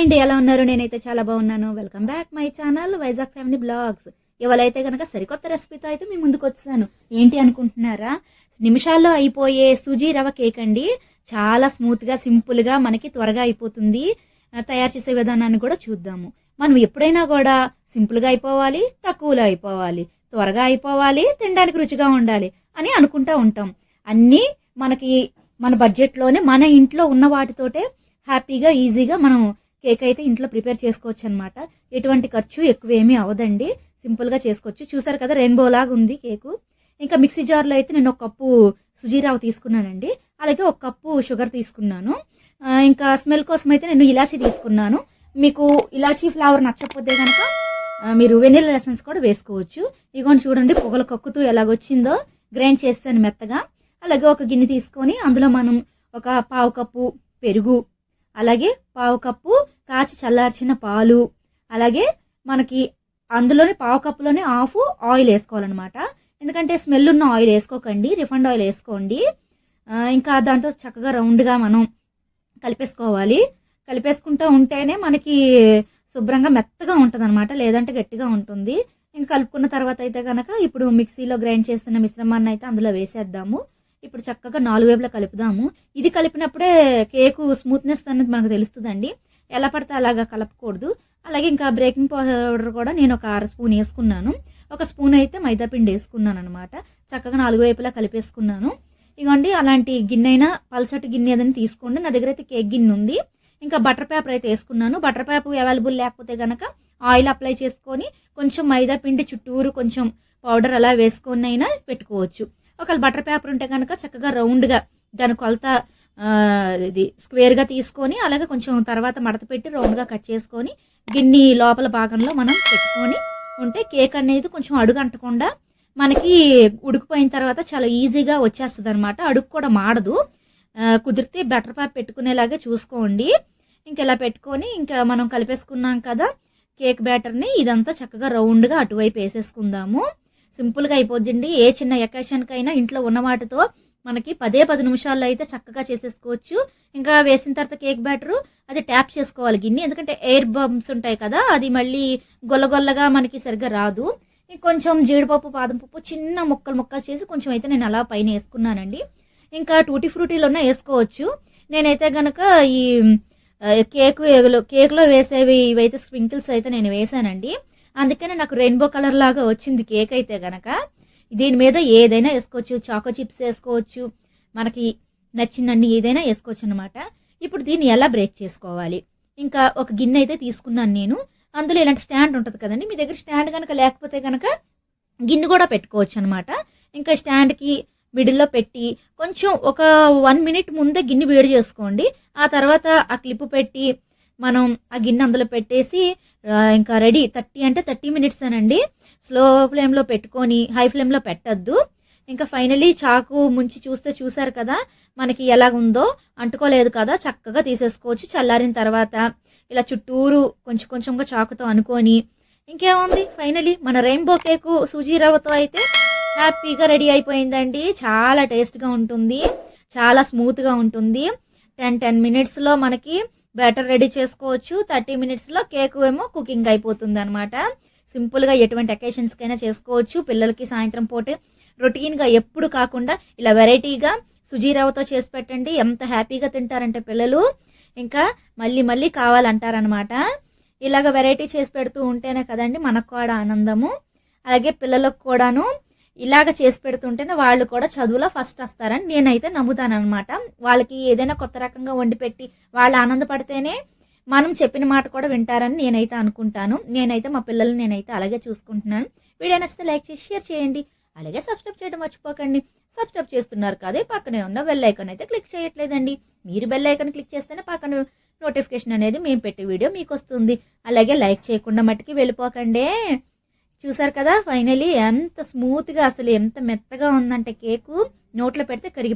Hi అండి, ఎలా ఉన్నారు? నేనైతే చాలా బాగున్నాను. Welcome back my channel Vizag family blogs. ఇవాళైతే కనుక సరికొత్త రెసిపీతో అయితే మీ ముందుకు వచ్చాను. ఏంటి అనుకుంటున్నారా? నిమిషాల్లో అయిపోయే సూజీ రవ కేక్ అండి. చాలా స్మూత్ గా సింపుల్ గా మనకి త్వరగా అయిపోతుంది. తయారు చేసే విధానాన్ని కూడా చూద్దాము. మనం ఎప్పుడైనా కూడా సింపుల్ గా అయిపోవాలి, తక్కువలో అయిపోవాలి, త్వరగా అయిపోవాలి, తినడానికి రుచిగా ఉండాలి అని అనుకుంటా ఉంటాం. అన్నీ మనకి మన బడ్జెట్ లోనే మన ఇంట్లో ఉన్న వాటితోటే హ్యాపీగా ఈజీగా మనం కేక్ అయితే ఇంట్లో ప్రిపేర్ చేసుకోవచ్చు అనమాట. ఎటువంటి ఖర్చు ఎక్కువ ఏమీ అవదండి, సింపుల్ గా చేసుకోవచ్చు. చూసారు కదా, రెయిన్బో లాగా ఉంది కేకు. ఇంకా మిక్సీ జార్లో అయితే నేను 1 కప్పు సుజీరావు తీసుకున్నానండి. అలాగే 1 కప్పు షుగర్ తీసుకున్నాను. ఇంకా స్మెల్ కోసం అయితే నేను ఇలాచీ తీసుకున్నాను. మీకు ఇలాచీ ఫ్లేవర్ నచ్చకపోతే కనుక మీరు వెనిల్లా ఎసెన్స్ కూడా వేసుకోవచ్చు. ఇగోండి చూడండి, పొగలు కక్కుతూ ఎలాగొచ్చిందో. గ్రైండ్ చేస్తాను మెత్తగా. అలాగే ఒక గిన్నె తీసుకొని అందులో మనం ఒక 1/2 కప్పు పెరుగు, అలాగే 1/2 కప్పు కాచి చల్లార్చిన పాలు, అలాగే మనకి అందులోనే 1/2 కప్పులోనే హాఫ్ ఆయిల్ వేసుకోవాలన్నమాట. ఎందుకంటే స్మెల్ ఉన్న ఆయిల్ వేసుకోకండి, రిఫైండ్ ఆయిల్ వేసుకోండి. ఇంకా దాంట్లో చక్కగా రౌండ్గా మనం కలిపేసుకోవాలి. కలిపేసుకుంటూ ఉంటేనే మనకి శుభ్రంగా మెత్తగా ఉంటుంది అనమాట, లేదంటే గట్టిగా ఉంటుంది. ఇంకా కలుపుకున్న తర్వాత అయితే కనుక ఇప్పుడు మిక్సీలో గ్రైండ్ చేస్తున్న మిశ్రమాన్ని అయితే అందులో వేసేద్దాము. ఇప్పుడు చక్కగా 4 వైపులా కలుపుదాము. ఇది కలిపినప్పుడే కేకు స్మూత్నెస్ అనేది మనకు తెలుస్తుందండి. ఎలా పడితే అలాగా కలపకూడదు. అలాగే ఇంకా బేకింగ్ పౌడర్ కూడా నేను ఒక 1/2 స్పూన్ వేసుకున్నాను. 1 స్పూన్ అయితే మైదా పిండి వేసుకున్నాను అనమాట. చక్కగా 4 వైపులా కలిపేసుకున్నాను. ఇగోండి, అలాంటి గిన్నె అయినా పల్చటి గిన్నె ఏదైనా తీసుకోండి. నా దగ్గర అయితే కేక్ గిన్నె ఉంది. ఇంకా బటర్ పేపర్ అయితే వేసుకున్నాను. బటర్ పేపర్ అవైలబుల్ లేకపోతే గనక ఆయిల్ అప్లై చేసుకొని కొంచెం మైదా పిండి చుట్టూరు కొంచెం పౌడర్ అలా వేసుకొని అయినా పెట్టుకోవచ్చు. ఒకవేళ బటర్ పేపర్ ఉంటే కనుక చక్కగా రౌండ్ గా దాని కొలత ఇది స్క్వేర్ గా తీసుకొని అలాగే కొంచెం తర్వాత మడత పెట్టి రౌండ్ గా కట్ చేసుకొని గిన్నె లోపల భాగంలో మనం పెట్టుకొని ఉంటే కేక్ అనేది కొంచెం అడుగు అంటకుండా మనకి ఉడికిపోయిన తర్వాత చాలా ఈజీగా వచ్చేస్తుంది అనమాట. అడుగు కూడా మాడదు. కుదిరితే బటర్ పేపర్ పెట్టుకునేలాగే చూసుకోండి. ఇంకెలా పెట్టుకొని ఇంకా మనం కలిపేసుకున్నాం కదా కేక్ బ్యాటర్ని, ఇదంతా చక్కగా రౌండ్ గా అటువైపు వేసేసుకుందాము. సింపుల్ గా అయిపోద్దండి. ఏ చిన్న ఎకేషన్ కైనా ఇంట్లో ఉన్న వాటితో మనకి 10 నిమిషాల్లో అయితే చక్కగా చేసేసుకోవచ్చు. ఇంకా వేసిన తర్వాత కేక్ బ్యాటర్ అది ట్యాప్ చేసుకోవాలి గిన్నె, ఎందుకంటే ఎయిర్ బంప్స్ ఉంటాయి కదా, అది మళ్ళీ గొల్లగొల్లగా మనకి సరిగ్గా రాదు. కొంచెం జీడిపప్పు, బాదం పప్పు చిన్న ముక్కలు చేసి కొంచెం అయితే నేను అలా పైన వేసుకున్నానండి. ఇంకా టూటీ ఫ్రూటీలోనే వేసుకోవచ్చు. నేనైతే గనక ఈ కేక్లో వేసేవి ఇవైతే స్ప్రింకిల్స్ అయితే నేను వేసానండి. అందుకనే నాకు రెయిన్బో కలర్ లాగా వచ్చింది కేక్ అయితే గనక. దీని మీద ఏదైనా వేసుకోవచ్చు, చాకో చిప్స్ వేసుకోవచ్చు, మనకి నచ్చిందండి ఏదైనా వేసుకోవచ్చు అనమాట. ఇప్పుడు దీన్ని ఎలా బ్రేక్ చేసుకోవాలి? ఇంకా ఒక గిన్నె అయితే తీసుకున్నాను నేను. అందులో ఇలాంటి స్టాండ్ ఉంటుంది కదండి, మీ దగ్గర స్టాండ్ కనుక లేకపోతే కనుక గిన్నె కూడా పెట్టుకోవచ్చు అనమాట. ఇంకా స్టాండ్కి మిడిల్లో పెట్టి కొంచెం ఒక 1 మినిట్ ముందే గిన్నె వేడి చేసుకోండి. ఆ తర్వాత ఆ క్లిప్ పెట్టి మనం ఆ గిన్నె అందులో పెట్టేసి ఇంకా రెడీ. 30 మినిట్స్ అనండి. స్లో ఫ్లేమ్లో పెట్టుకొని హై ఫ్లేమ్లో పెట్టద్దు. ఇంకా ఫైనలీ చాకు ముంచి చూసారు కదా మనకి ఎలాగుందో, అంటుకోలేదు కదా, చక్కగా తీసేసుకోవచ్చు. చల్లారిన తర్వాత ఇలా చుట్టూరు కొంచెంగా చాకుతో అనుకొని ఇంకేముంది, ఫైనలీ మన రెయిన్బో కేకు సూజీ రవ్వతో అయితే హ్యాపీగా రెడీ అయిపోయిందండి. చాలా టేస్ట్గా ఉంటుంది, చాలా స్మూత్గా ఉంటుంది. 10 మినిట్స్లో మనకి బ్యాటర్ రెడీ చేసుకోవచ్చు. 30 మినిట్స్లో కేక్ ఏమో కుకింగ్ అయిపోతుంది అనమాట. సింపుల్గా ఎటువంటి అకేషన్స్కైనా చేసుకోవచ్చు. పిల్లలకి సాయంత్రం పూటే రొటీన్గా ఎప్పుడు కాకుండా ఇలా వెరైటీగా సుజీరావుతో చేసి పెట్టండి. ఎంత హ్యాపీగా తింటారంటే పిల్లలు ఇంకా మళ్ళీ కావాలంటారనమాట. ఇలాగ వెరైటీ చేసి పెడుతూ ఉంటేనే కదండి మనకు కూడా ఆనందము. అలాగే పిల్లలకు కూడాను ఇలాగ చేసి పెడుతుంటేనే వాళ్ళు కూడా చదువులో ఫస్ట్ వస్తారని నేనైతే నమ్ముతాను అనమాట. వాళ్ళకి ఏదైనా కొత్త రకంగా వండి పెట్టి వాళ్ళు ఆనందపడితేనే మనం చెప్పిన మాట కూడా వింటారని నేనైతే అనుకుంటాను. నేనైతే మా పిల్లల్ని నేనైతే అలాగే చూసుకుంటున్నాను. వీడియో నచ్చితే లైక్ చేసి షేర్ చేయండి. అలాగే సబ్స్క్రైబ్ చేయడం మర్చిపోకండి. సబ్స్క్రైబ్ చేస్తున్నారు కదా, పక్కనే ఉన్న బెల్ ఐకాన్ అయితే క్లిక్ చేయట్లేదండి. మీరు బెల్ ఐకాన్ క్లిక్ చేస్తేనే పక్కన నోటిఫికేషన్ అనేది మేము పెట్టే వీడియో మీకు వస్తుంది. అలాగే లైక్ చేయకుండా మట్టుకి వెళ్ళిపోకండి. చూసారు కదా ఫైనలీ ఎంత స్మూత్ గా, అసలు ఎంత మెత్తగా ఉందంటే కేకు నోట్లో పెడితే కరిగి